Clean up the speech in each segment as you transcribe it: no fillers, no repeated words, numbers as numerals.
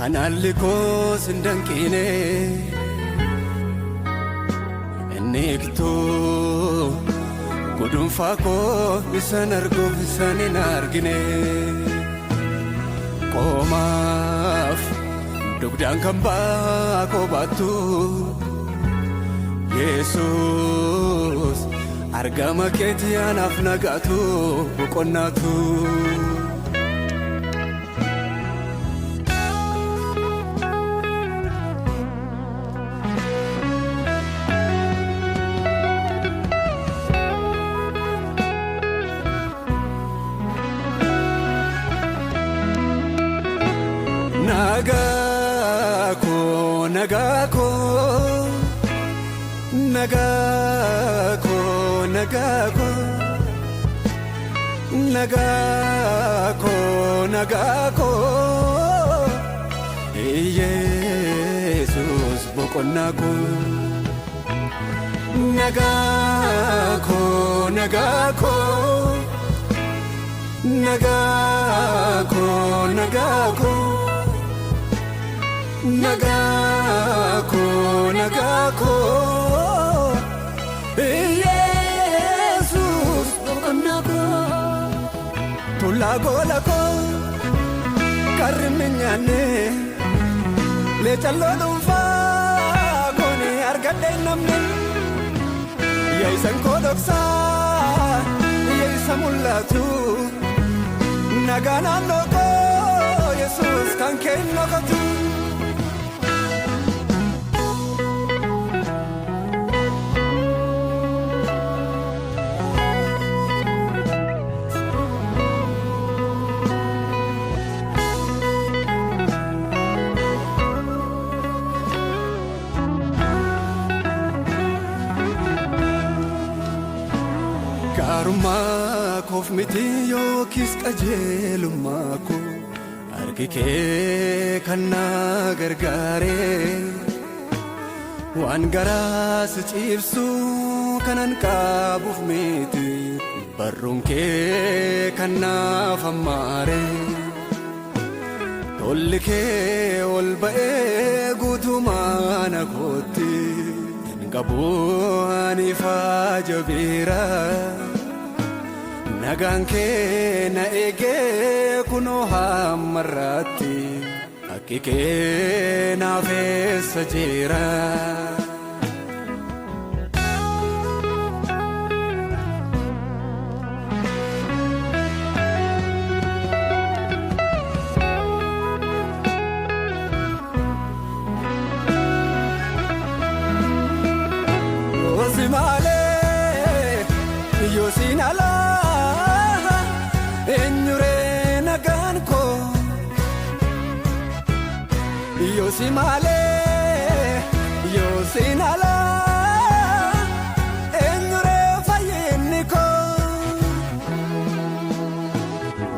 analiko sindankine enekto gudun fako bisan argo bisan inargine komaf dugdan kamba ko batu Jesus argama keti anaf nagatu buqonnatu nagako nagako nagako nagako nagako nagako Jesus boqonnako nagako nagako nagako nagako nagako nagako Jesus boqonnako tulago lako karminyane le challo fa kone argade namne yaisan kodoksa yaisamulatu nagana loko Jesus kanke nokatu karma kof mitiyo kis qajelumako argike kanna gargare wan garas cibsu kanan qabuf miti barrunke kanna famare tollike olbae gudumana koti ngabuani fajabira naganke na ege kuno hamarati akike na fesajira Yosimale Yosinala enyure naganko Yosimale Yosinala enyure fayenniko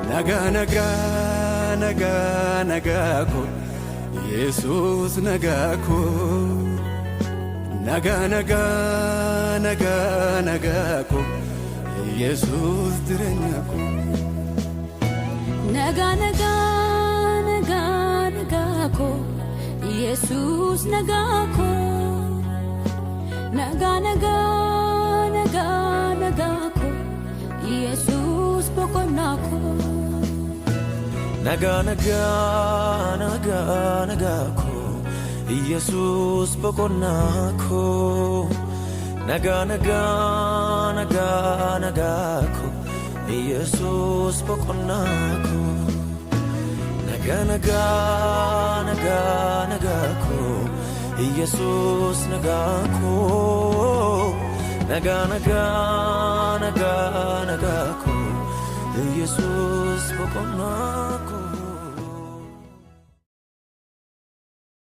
naga naga naga nagako Jesus nagako naga naga naga nagako Jesus direnyako naga naga naga nagako Jesus nagako naga naga naga nagako Jesus boqonnako naga naga naga nagako Jesus boqonnako naga naga naga nagako Jesus boqonnako naga naga naga nagako Jesus nagako naga naga naga nagako Jesus boqonnako